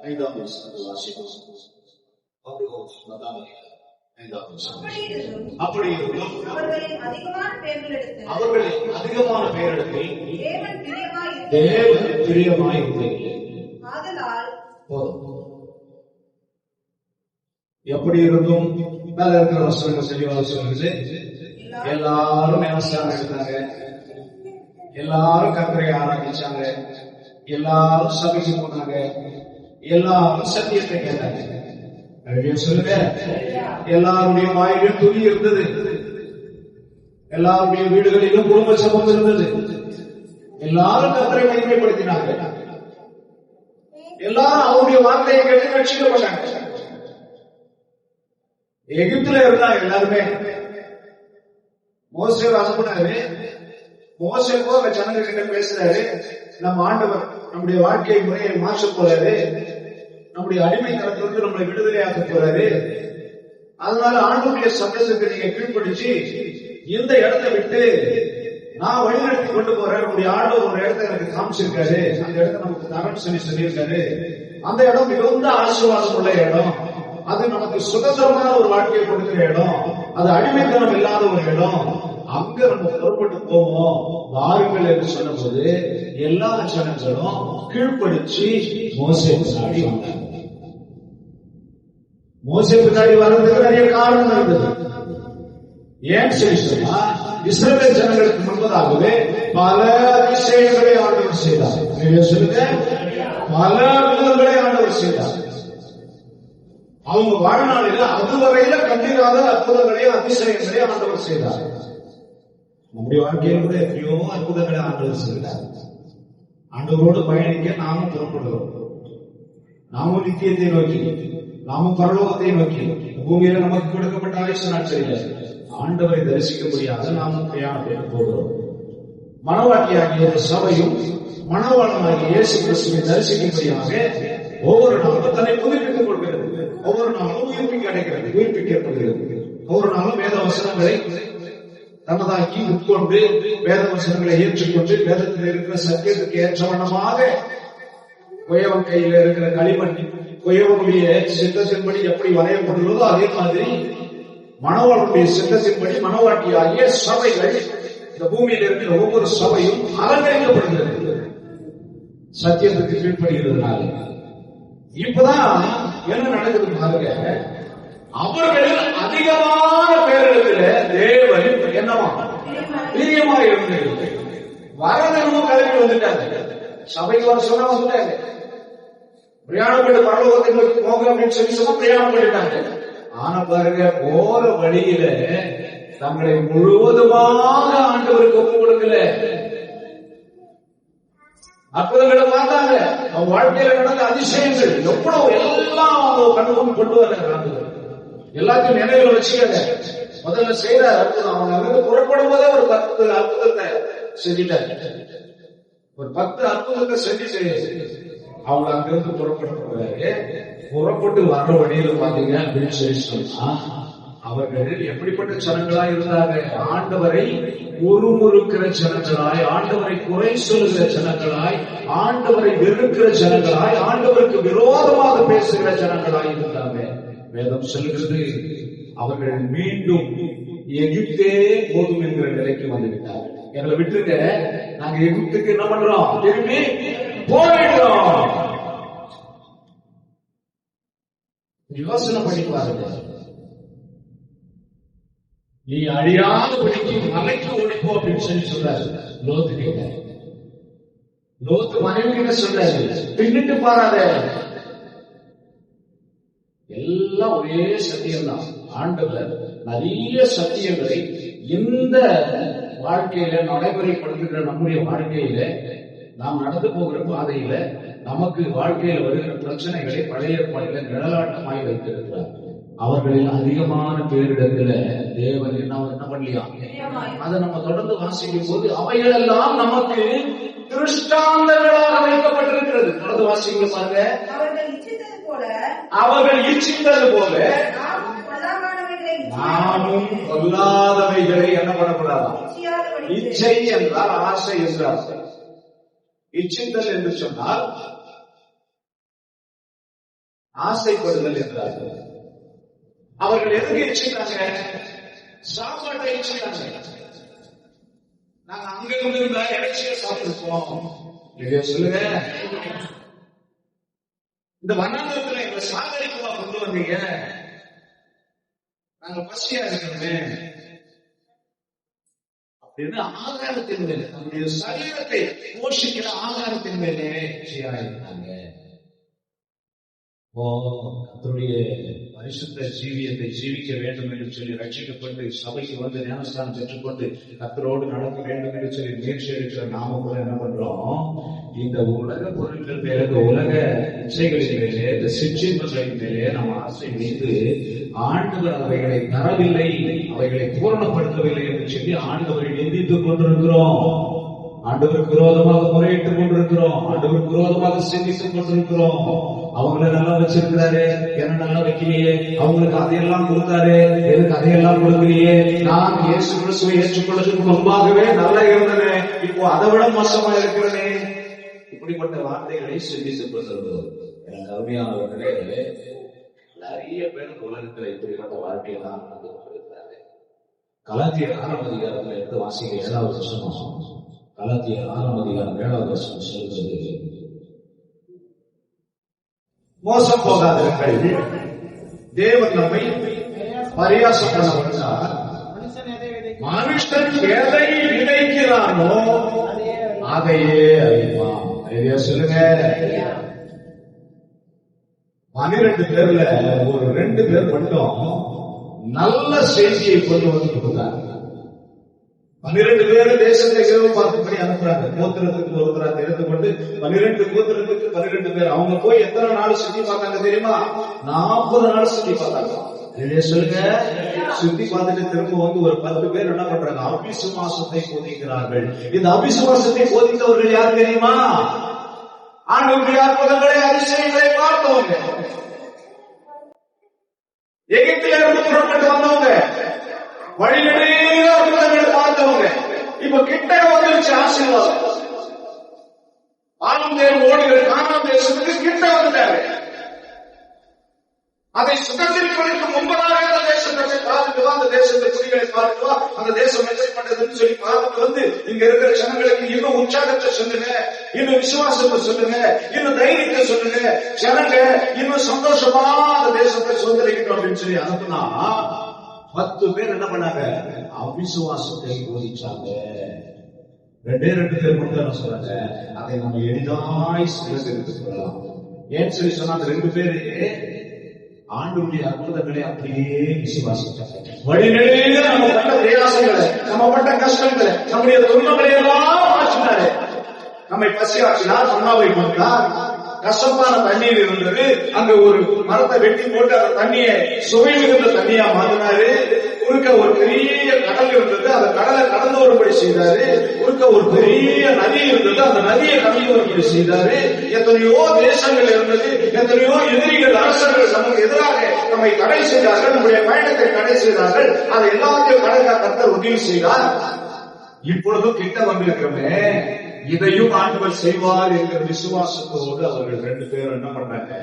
ஐந்தாவது வசனத்தை வாசிப்போம். அப்படி இருந்தும் அவர்களின் அதிகமான பேரிடத்தில் தேவன் பிரியமாயிருந்தது. எப்படி இருந்தும் மேல இருக்கிற வசனங்கள் தெளிவாக சொல்லுது. எல்லாரும் ஞானஸ்நானம் எடுத்தாங்க, எல்லாரும் கர்த்தரை ஆராதிச்சாங்க, எல்லாரும் சபைக்கு போனாங்க, எல்லாரும் சத்தியத்தை கேட்டாங்க. சொல்லுங்க, எல்லாருடைய வாயிலும் துணி இருந்தது, எல்லாருடைய வீடுகளிலும் குடும்ப சபம் இருந்தது, எல்லாரும் கர்த்தரை மகிமைப்படுத்தினாங்க, எல்லாரும் அவருடைய வார்த்தையை கேட்டு ரட்சிக்கப்பட்டாங்க. எகிப்துல இருந்தாங்க எல்லாருமே. மோசே அனுப்புனாரு, மோசே போக ஜனங்க கிட்ட பேசுறாரு, நம்ம ஆண்டவர் நம்முடைய வாழ்க்கை முறையை மாற்ற போறாரு, நம்முடைய அடிமைத்தனத்திலிருந்து நம்மளை விடுதலையாக்க போறாரு. அதனால ஆண்டவருடைய சத்தத்துக்கு நீங்க கீழ்படிச்சு இந்த இடத்தை விட்டு நான் வழிநடத்தி கொண்டு போறேன். நம்முடைய ஆண்டவர் ஒரு இடத்தை எனக்கு காமிச்சிருக்காரு, அந்த இடத்தை நமக்கு தரம் சொல்லியிருக்காரு. அந்த இடம் மிகுந்த ஆசீர்வாதம் உள்ள இடம், அது நமக்கு சுதந்திரமான ஒரு வாழ்க்கையை கொடுக்கிற இடம், அது அடிமைத்தனம் இல்லாத ஒரு இடம். அங்க நம்ம புறப்பட்டு போவோம் வாருங்கள் என்று சொன்ன போது எல்லா ஜனங்களும் கீழ்படிச்சு மோசே பின்னாடி வந்தாங்க. மோசே பின்னாடி வர்றதுக்கு நிறைய காரணம் இருந்தது. ஏன் சொல்லி சொன்னா, இஸ்ரவேல் ஜனங்களுக்கு முன்பதாகவே பல அதிசயங்களை ஆண்டவர் செய்தார். சொல்லுங்க, பல அற்புதங்களை ஆண்டவர் செய்தார். அவங்க வாழ்நாளில் அதுவரையில கண்டிராத அற்புதங்களையும் அதிசயங்களையும் ஆண்டவர் செய்தார். நம்முடைய வாழ்க்கையில் கூட எப்படியோ அற்புதங்களை ஆண்டவர் செய்தார். ஆண்டவரோடு பயணிக்க நாமும் புறப்படுகிறோம். நாமும் நித்தியத்தை நோக்கி, நாமும் பரலோகத்தை நோக்கி. பூமியில நமக்கு கொடுக்கப்பட்ட ஆயுச நாட்களில் ஆண்டவரை தரிசிக்கும்படியாக நாமும் பிரயாணத்தை போகிறோம். மணவாட்டியாகிய சபையும் மணவாளனாகிய இயேசு கிறிஸ்துவை தரிசிக்கும்படியாக ஒவ்வொரு நாளும் தன்னை புதுப்பித்துக் கொள்கிறது, ஒவ்வொரு நாளும் உயிர்ப்பிக்க அடைகிறது, உயிர்ப்பிக்கப்படுகிறது. ஒவ்வொரு நாளும் வேத வசனங்களை தனதாக்கி உட்கொண்டு வேத வசனங்களை ஏற்றுக்கொண்டு வேதத்தில் இருக்கிற சத்தியத்துக்கு ஏற்ற வண்ணமாக குயவன் கையில இருக்கிற களிமண் குயவனுடைய சித்தத்தின்படி எப்படி வரையப்படுகிறதோ அதே மாதிரி மணவாளுடைய சித்தத்தின்படி மணவாட்டியாகிய சபைகள், இந்த பூமியில் இருக்கிற ஒவ்வொரு சபையும் அலங்கரிக்கப்படுகிறது சத்தியத்துக்கு கீழ்ப்படுகிறதுனால. இப்பதான் என்ன நடக்குது பாருங்க, அவர்களில் அதிகமான பேரிடத்துல தேவன் என்னவா பிரியமா இருந்தது. வரதனமும் கிளம்பி வந்துட்டாங்க, சபைக்கு வர சொன்னா வந்துட்டாங்க. பிரயாணம் பண்ணி பரலோகத்தை நோக்கி போக அப்படின்னு சொல்லி சொன்னா பிரயாணம் பண்ணிட்டாங்க. ஆனா பாருங்க, போற வழியில தங்களை முழுவதுமாக ஆண்டவருக்கு ஒப்பு கொடுக்கல. அற்புதங்களை பார்த்தாங்க, அவங்க வாழ்க்கையில நடந்த அதிசயங்கள் எவ்வளவு எல்லாம் அவங்க கண்டுகொண்டு கொண்டு வர்றாங்க. எல்லாத்தையும் நினைவுல வச்சுக்கங்க. முதல்ல செய்யற அற்புதம், அவங்க அங்கிருந்து புறப்படும் போதே ஒரு 10 அற்புதத்தை செஞ்சுட்டாங்க. ஒரு 10 அற்புதத்தை செஞ்சுட்டு அவங்க அங்கிருந்து புறப்பட்டு வர்ற வழியில பாத்தீங்க அப்படின்னு சொல்லி சொன்னா, அவர்கள் எப்படிப்பட்ட ஜனங்களா இருந்தாங்க? ஆண்டவரை முறுமுறுக்கிற ஜனங்களாய், ஆண்டவரை குறை சொல்லுகிற ஜனங்களாய், ஆண்டவரை வெறுக்கிற ஜனங்களாய், ஆண்டவருக்கு விரோதமாக பேசுகிற ஜனங்களாய் இருந்தாங்க. வேதம் சொல்லுகிறது, அவர்கள் மீண்டும் எகிப்தே போதும் என்கிற நிலைக்கு வந்துவிட்டார்கள். எங்களை விட்டுருங்க, நாங்க எகிப்துக்கு என்ன பண்றோம்? திரும்பி போயிடுறோம். யோசனை பண்ணி பாருங்க. நீ அழியாத படிக்கு மலைக்கு ஓடிப்போ அப்படின்னு சொல்லி சொல்றாரு லோத்து கிட்ட. லோத்து மனைவி கிட்ட சொல்றாரு, பின்னிட்டு பாராத. எல்லாம் ஒரே சத்தியம் தான். ஆண்டவர் நிறைய சத்தியங்களை இந்த வாழ்க்கையில நடைமுறைப்படுத்துகிற நம்முடைய வாழ்க்கையில நாம் நடந்து போகிற பாதையில நமக்கு வாழ்க்கையில வருகிற பிரச்சனைகளை பழைய ஏற்பாட்டில நிழலாட்டமாய் வைத்திருக்கிறார். அவர்களில் அதிகமான பேரிடத்துல தேவன் என்ன பண்ணலையா? அதை நம்ம தொடர்ந்து வாசிக்கும் போது அவைகள் எல்லாம் நமக்கு திருஷ்டாந்தங்களாக வைக்கப்பட்டிருக்கிறது. தொடர்ந்து வாசிக்க பாருங்க. அவர்கள் இச்சித்தது போல நாமும் பொல்லாதவைகளை என்ன பண்ணக்கூடாது? இச்சை என்றால் ஆசை என்றால். இச்சித்தல் என்று சொன்னால் ஆசைப்படுதல் என்றார்கள். அவர்கள் எதுக்கு இச்சித்தாங்க? சாப்பாட்டை இச்சித்தாங்க. நாங்க அங்க இருந்தா இறைச்சியை சாப்பிட்டுருப்போம் சொல்லுங்க. இந்த வண்ணாந்தத்துல எங்களை சாகரிக்குவா கொண்டு வந்தீங்க, நாங்க பசியா இருக்கிறோமே அப்படின்னு ஆகாரத்தின் மேலே, நம்முடைய சரீரத்தை போஷிக்கிற ஆகாரத்தின் மேலே இச்சையா இருந்தாங்க. கர்த்தருடைய பரிசுத்த ஜீவியத்தை ஜீவிக்க வேண்டும் என்று சொல்லி ரட்சிக்கப்பட்டு சபைக்கு வந்து ஞானஸ்தானம் பெற்றுக்கொண்டு கர்த்தரோடு நடக்க வேண்டும் என்று சொல்லி முயற்சி எடுக்கிற நாம கூட என்ன பண்றோம்? இந்த உலக பொருட்கள் மேலே, இந்த உலக இச்சைகளின் மேலே, இந்த சிற்றின்பங்களின் மேலே நாம் ஆசை வைத்து ஆண்டவர் அவைகளை தரவில்லை, அவைகளை பூரணப்படுத்தவில்லை என்று சொல்லி ஆண்டவரை நிந்தித்துக் கொண்டிருக்கிறோம். ஆண்டவருக்கு விரோதமாக முறையிட்டுக் கொண்டிருக்கிறோம். ஆண்டவருக்கு விரோதமாக சிந்தித்துக் கொண்டிருக்கிறோம். அவங்களை நல்லா வச்சிருக்கிறாரு, என்ன நல்லா வைக்கலையே, அவங்களுக்கு அதையெல்லாம் கொடுத்தாரு, எனக்கு அதையெல்லாம் கொடுக்கலையே, நான் இயேசு கிறிஸ்துவை ஏற்றுக்கொள்வதற்கு முன்பாகவே நல்லா இருந்தேன், இப்போ அதை விட மோசமா இருக்கிறனே. இப்படிப்பட்ட வார்த்தைகளை சிந்தித்துக் கொண்டிருக்கிறோம். எனக்கு அருமையானவர்களே, நிறைய பேர் உலகத்தில் இப்படிப்பட்ட வாழ்க்கையை தான் நடந்து கொண்டிருக்கிறாரு. கலாத்தியர் 6ஆம் அதிகாரத்தில் எடுத்து வாசிக்க 7வது வசனம். கலாத்தியர் 6ஆம் அதிகாரம் 7வது வசனம் சொல்கிறது, மோசம் போகாதீர்கள், தேவன் நம்மை பரியாசம் பண்ண வந்தார். மனுஷன் எதை விதைக்கிறானோ அதையே அறிவான். சொல்லுங்க. 12 பேர்ல ஒரு 2 பேர் மட்டும் நல்ல செய்தியை கொண்டு வந்து கொடுத்தாங்க. 12 பேர் தேசத்தை பார்க்கும்படி அனுப்புறாங்க. கோத்திரத்துக்கு ஒருத்தராக எடுத்துக்கொண்டு 12 கோத்திரத்துக்கு 12 பேர். அவங்க போய் எத்தனை நாள் சுத்தி பார்த்தாங்க தெரியுமா? 40 நாள் சுத்தி பார்த்தாங்க. சொல்லுங்க. சுத்தி பார்த்துட்டு திரும்ப வந்து ஒரு 10 பேர் என்ன பண்றாங்க? அபிசுவாசத்தை போதிக்கிறார்கள். இந்த அபிசுவாசத்தை போதித்தவர்கள் யார் தெரியுமா? ஆண்டவருடைய அற்புதங்களை அதிசயங்களை பார்த்தவங்க, எகிப்தில இருந்து புறப்பட்டு வந்தவங்க, வழிநெடுக அற்புதங்களை பார்த்தவங்க. இப்ப கிட்ட வந்துருச்சு ஆசீர்வாதம். ஆளும் தேர்வு ஓடுகள் காணாம் தேசத்துக்கு கிட்ட வந்துட்டாரு. அதை சுதந்திரிப்பதற்கு முன்பதாக அந்த தேசத்தை பார்த்துட்டு அந்த தேசத்தை குடிகளை பார்த்துட்டு அந்த தேசம் மெச்சப்பட்டதுன்னு சொல்லி பார்த்துட்டு வந்து இங்க இருக்கிற ஜனங்களுக்கு இன்னும் உற்சாகத்தை சொல்லுங்க, இன்னும் விசுவாசத்தை சொல்லுங்க, இன்னும் தைரியத்தை சொல்லுங்க, ஜனங்க இன்னும் சந்தோஷமா அந்த தேசத்தை சுதந்திரிக்கணும் அப்படின்னு சொல்லி அனுப்புனா 10 பேர் என்ன பண்ணாங்க? அவிசுவாசத்தை போதிச்சாங்க. 2 பேர் மட்டும் என்ன சொல்றாங்க? அதை நம்ம எளிதாய் சுதந்திரித்து சொல்லலாம். ஏன்னு சொல்லி சொன்னா அந்த 2 பேரு ஆண்டவருடைய அற்புதங்களை அப்படியே விசுவாசித்தாங்க. வழிநெடுக நம்ம பட்ட பிரயாசங்களை, நம்ம பட்ட கஷ்டங்களை, நம்முடைய துன்பங்களை எல்லாம் மாற்றினாரு. நம்மை பசியாற்றினார், மன்னாவை கொடுத்தார், கசப்பான தண்ணீர் இருந்தது, அங்க ஒரு மரத்தை வெட்டி போட்டு அந்த தண்ணியை சுவை மிகுந்த தண்ணியா மாற்றினாரு. குறுக்க ஒரு பெரிய கடல் இருந்தது, அந்த கடலை கடந்து வரும்படி செய்தாரு. குறுக்க ஒரு பெரிய நதி இருந்தது, அந்த நதியை கடந்து வரும்படி செய்தாரு. எத்தனையோ தேசங்கள் இருந்தது, எத்தனையோ எதிரிகள் அரசர்கள் நமக்கு எதிராக நம்மை தடை செய்தார்கள், நம்முடைய பயணத்தை தடை செய்தார்கள். அதை எல்லாத்தையும் கடற்க கர்த்தர் உதவி செய்தார். இப்பொழுதும் கிட்ட வந்திருக்கிறோமே, இதையும் ஆண்டவர் செய்வார் என்கிற விசுவாசத்தோடு அவர்கள் 2 பேரும் என்ன பண்றாங்க?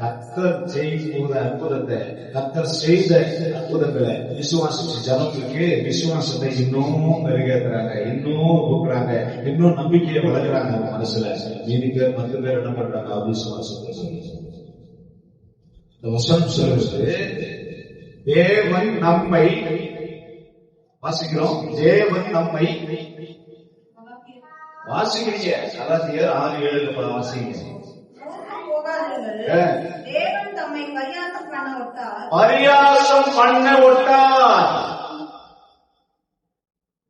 கர்த்தர் செய்த அற்புதத்தை, கர்த்தர் செய்த அற்புதங்களை விசுவாசிச்ச ஜனங்களுக்கு விசுவாசத்தை இன்னும் பெருகிறாங்க, இன்னும் கொடுக்குறாங்க, இன்னும் நம்பிக்கையை வளர்க்கிறாங்க. மனசுல மீதி பேர் 10 பேர் என்ன பண்றாங்க? அவிசுவாசத்தை சொல்லி இந்த வசனம் சொல்றது, தேவன் நம்மை வாசிக்கிறோம், தேவன் நம்மை வாசிக்கிறீங்க. கலாத்தியர் 6:7 வாசிங்க. தேவன் தம்மை பரியாசம் பண்ண விட்டார். பரியாசம் பண்ண விட்டார்.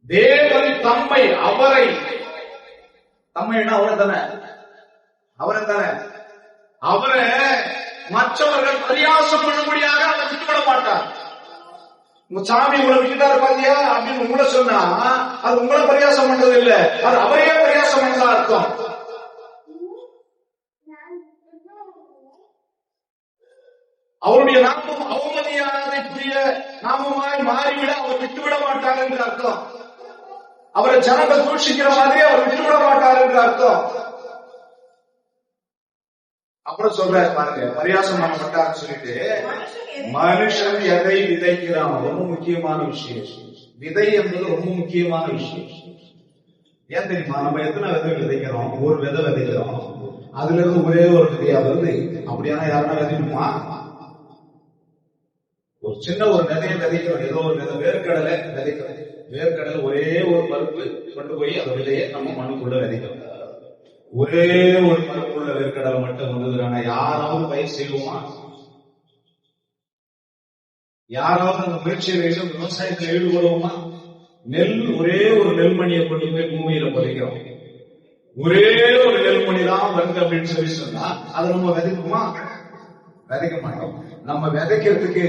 தேவன் தம்மை, அவரை, தம்மைன்னா அவரை தானே, அவரை தானே, அவரை மற்றவர்கள் பரியாசம் பண்ணும்படியாக அதை விட்டுவிட மாட்டார். உங்க சாமி உங்களை விட்டுட்டாரு பாத்தியா அப்படின்னு உங்களை சொன்னா அது உங்களை பரியாசம் பண்றது இல்ல, அது அவரையே பரியாசம் பண்ணதா அர்த்தம். அவருடைய நாமம் அவமதியானதைக்குரிய நாமமாய் மாறிவிட அவர் விட்டுவிட மாட்டார் என்று அர்த்தம். அவரை ஜனங்கள் தூஷிக்கிற மாதிரி அவர் விட்டுவிட மாட்டார் என்று அர்த்தம். அப்புறம் சொல்றாரு பாருங்க, பரியாசம் பண்ணப்பட்டான்னு சொல்லிட்டு, மனுஷன் எதை விதைக்கிறான் ரொம்ப முக்கியமான விஷயம். விதை என்பது ரொம்ப முக்கியமான விஷயம். ஏன் தெரியுமா? நம்ம எத்தனை விதை விதைக்கிறோம்? ஒரு விதை விதைக்கிறோம், அதுல இருந்து ஒரே ஒரு விதையா வருது. அப்படியான யாருன்னா விதைக்குமா? ஒரு சின்ன ஒரு விதையை விதைக்கிறோம், ஏதோ ஒரு விதை, வேர்க்கடலை விதைக்கிறோம். வேர்க்கடலை ஒரே ஒரு பருப்பு கொண்டு போய் அந்த விதையை நம்ம மண்ணுக்குள்ள விதைக்கிறோம். ஒரே ஒரு பருப்புள்ள வேர்க்கடலை மட்டும் வந்ததுன்னா யாராவது பயிர் செய்வோமா? யாராவது அந்த முயற்சியில் விவசாயத்தில் ஈடுபடுவோமா? நெல், ஒரே ஒரு நெல்மணியை கொண்டு போய் பூமியில பதிக்கிறோம். ஒரே ஒரு நெல்மணி தான் வருது அப்படின்னு சொல்லி சொன்னா அதை நம்ம விதைக்குமா? விதைக்க மாட்டோம். நம்ம விதைக்கிறதுக்கு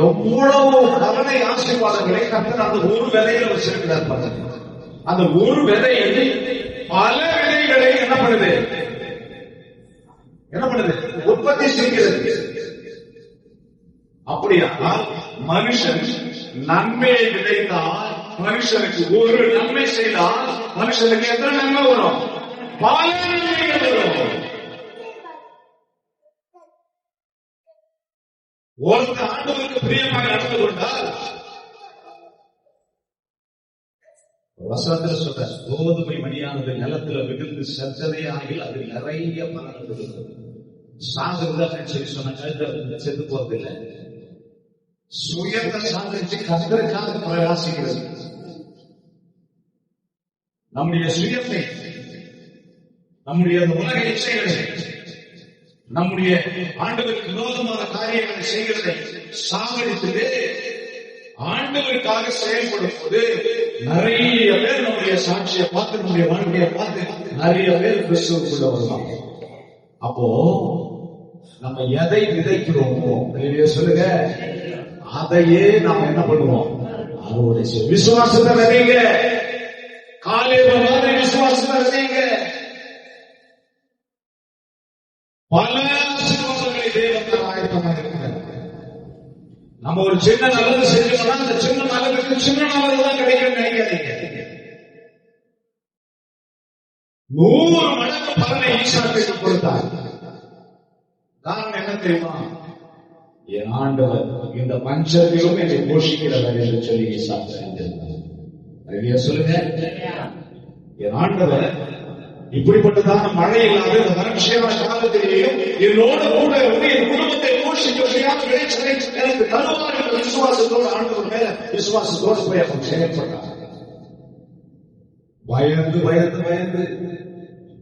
எவ்வளவு கருணை ஆசீர்வாதங்களை கர்த்தர் அந்த ஒரு விதையில வச்சிருக்கிறார் பாருங்க. அந்த ஒரு விதை பல விதைகளை என்ன பண்ணுது உற்பத்தி செய்கிறது. அப்படியானால் மனுஷன் நன்மையை விதைத்தால், மனுஷனுக்கு ஒரு நன்மை செய்தால் மனுஷனுக்கு எத்தனை நன்மை வரும்? பல நன்மைகள் வரும். ஒருத்தர் ஆண்டவருக்கு பிரியமாக நடந்து கொண்டால், வசனத்தில் சொல்ற கோதுமை மணியானது நிலத்துல விழுந்து சச்சதையாகில் அது நிறைய பலன் கொடுக்கும். சாகுறது அப்படின்னு சொல்லி சொன்ன கழுத்த செத்து போறதில்லை. சுயத்தை சாதிச்சு கர்த்தருக்காக பிரயாசிக்கிறது. நம்முடைய சுயத்தை, நம்முடைய உலக இச்சைகளை, நம்முடைய ஆண்டவருக்கு விரோதமான காரியங்களை செய்கிறதை சாகடித்து ஆண்டவருக்காக செயல்படும் போது நிறைய பேர் நம்முடைய சாட்சியை பார்த்து, நம்முடைய வாழ்க்கையை பார்த்து நிறைய பேர் கிறிஸ்துவுக்குள்ள வருவாங்க. அப்போ நம்ம எதை விதைக்கிறோமோ சொல்லுங்க, அதையே நாம் என்ன பண்ணுவோம்? அறுவடை செய்வோம். விசுவாசத்தை விதைங்க, காலேப மாதிரி விசுவாசத்தை விதைங்க. பல ஆசீர்வாதங்களை தேவன் ஆயத்தமாக இருக்கிறார். நம்ம ஒரு சின்ன நல்லது செஞ்சோம்னா அந்த சின்ன நல்லதுக்கு சின்ன நல்லது தான் கிடைக்கும் நினைக்காதீங்க. 100 மடங்கு பலனை ஈசாக்குக்கு கொடுத்தார். காரணம் என்ன தெரியுமா? என் ஆண்டவர் இந்த பஞ்சத்திலும் என்னை போஷிக்கிறவர் என்று சொல்லி ஈசாக்கு செஞ்சிருந்தார். சொல்லுங்க, என் ஆண்டவர் இப்படிப்பட்டதான மழை இல்லாத இந்த வறட்சியான காலத்திலேயும் என்னோட கூட இருந்து என் குடும்பத்தை போஷிக்க விளைச்சலை எனக்கு தருவார் என்ற விசுவாசத்தோடு ஆண்டவர் மேல விசுவாசத்தோடு போய் அவன் செயல்பட்டார். பயந்து பயந்து பயந்து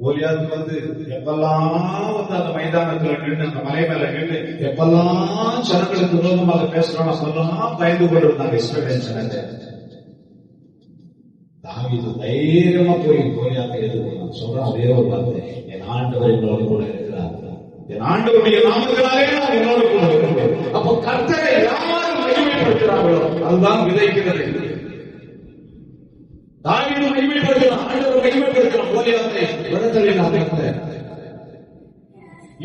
கோலியாத்துக்கு வந்து எப்பெல்லாம் வந்து அந்த மைதானத்துல நின்று, அந்த மலை மேல நின்று எப்பெல்லாம் ஜனங்களுக்கு விரோதமாக பேசுறோம் அப்பெல்லாம் பயந்து கொண்டிருந்தாங்க இஸ்ரவேல் ஜனங்கள். தாவீது தைரியமா போய் கோலியாத்தை எதிர்கொண்டான். சொல்றான் அதே ஒரு வார்த்தை, என் ஆண்டவர் என்னோடு கூட இருக்கிறார், என் ஆண்டவருடைய நாமத்தினாலே நான் என்னோடு கூட இருக்கிறேன். அப்போ கர்த்தரை யாரும் மகிமைப்படுத்துகிறார்களோ அதுதான் விதைக்கிறது. தாவீது மகிமைப்படுத்தலாம், ஆண்டவர் மகிமைப்படுத்தலாம். கோலியாத்தை விடத்தலில்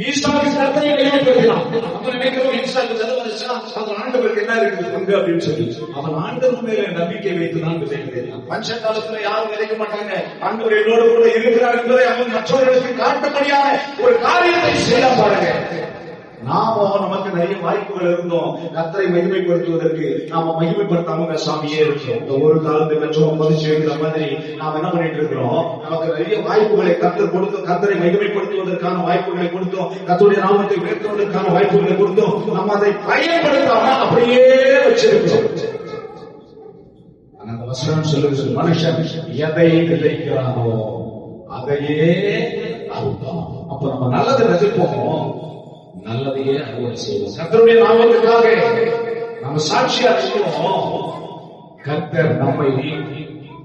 ஈசாக்கு கர்த்தரை மகிமைப்படுத்தலாம். நம்ம நினைக்கிறோம் ஈசாக்கு செலவழிச்சா அவன் ஆண்டவருக்கு என்ன இருக்குது பங்கு அப்படின்னு சொல்லி, அவன் ஆண்டவர் மேல நம்பிக்கை வைத்துதான் விதைக்கிறேன். பஞ்ச காலத்துல யாரும் விதைக்க மாட்டாங்க. ஆண்டவர் என்னோடு கூட இருக்கிறார் என்பதை அவன் மற்றவர்களுக்கு காட்டும்படியான ஒரு காரியத்தை செய்ய பாருங்க. நாம நமக்கு நிறைய வாய்ப்புகள் இருந்தோம் கர்த்தரை மகிமைப்படுத்துவதற்கு, நாம மகிமைப்படுத்தாம பேசாமையே இருக்கிறோம். இந்த ஒரு காலத்தை பெற்றோம் பதிச்சு வைக்கிற மாதிரி நாம என்ன பண்ணிட்டு இருக்கிறோம்? நமக்கு நிறைய வாய்ப்புகளை கர்த்தர் கொடுத்தோம், கர்த்தரை மகிமைப்படுத்துவதற்கான வாய்ப்புகளை கொடுத்தோம், கர்த்தருடைய நாமத்தை உயர்த்துவதற்கான வாய்ப்புகளை கொடுத்தோம். நம்ம அதை பயன்படுத்தாம அப்படியே வச்சிருக்கிறோம். அந்த வசனம் சொல்லுது, மனுஷன் எதை விதைக்கிறானோ அதையே அறுப்பான். அப்ப நம்ம நல்லதை விதைப்போம், நல்லதையே அறுவடை செய்வோம். கர்த்தருடைய நாமத்துக்காக நம்ம சாட்சியா செய்வோம். கர்த்தர் நம்மை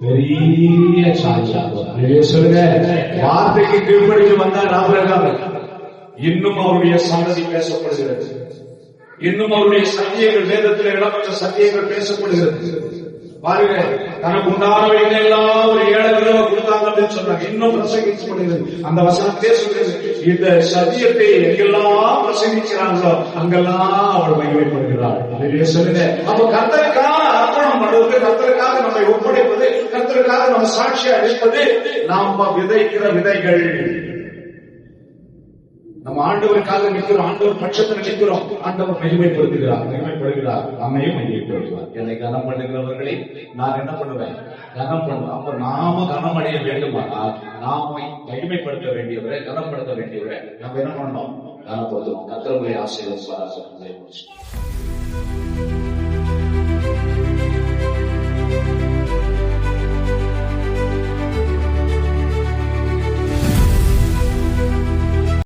பெரிய சாட்சியாக சொல்லுங்க. வார்த்தைக்கு கீழ்ப்படிந்து வந்தால் ஆபிரகாம் இன்னும் அவருடைய சந்ததி பேசப்படுகிறது, இன்னும் அவருடைய சத்தியங்கள் வேதத்தில் இடம்பெற்ற சத்தியங்கள் பேசப்படுகிறது. பாருங்க, தனக்கு உண்டானவைகள் எல்லாம் ஒரு ஏழை விதவை கொடுத்தாங்க அப்படின்னு சொல்றாங்க. இன்னும் பிரசங்கிக்கப்படுகிறது. அந்த வசனத்தே சொல்றது, இந்த சத்தியத்தை எங்கெல்லாம் பிரசங்கிக்கிறாங்களோ அங்கெல்லாம் அவள் மகிமைப்படுகிறாள். சொல்லுங்க. அப்ப கர்த்தருக்காக அர்ப்பணம் பண்ணுவது, கர்த்தருக்காக நம்மை ஒப்படைப்பது, கர்த்தருக்காக நம்ம சாட்சியா இருப்பது நாம விதைக்கிற விதைகள். நம்ம ஆண்டவருக்காக நிற்கிறோம், ஆண்டவர் பட்சத்தில் நிற்கிறோம், ஆண்டவர் மகிமைப்படுகிறார், நம்மையும் மகிமைப்படுத்துவார். என்னை கனம் பண்ணுகிறவர்களை நான் என்ன பண்ணுவேன்? கனம் பண்ணுவேன். அப்ப நாம கனம் அடைய வேண்டுமானால் நாம மகிமைப்படுத்த வேண்டியவரை, கனப்படுத்த வேண்டியவரை நம்ம என்ன பண்ணணும்? கனப்படுத்தணும். கர்த்தருடைய ஆசீர்வாதம்.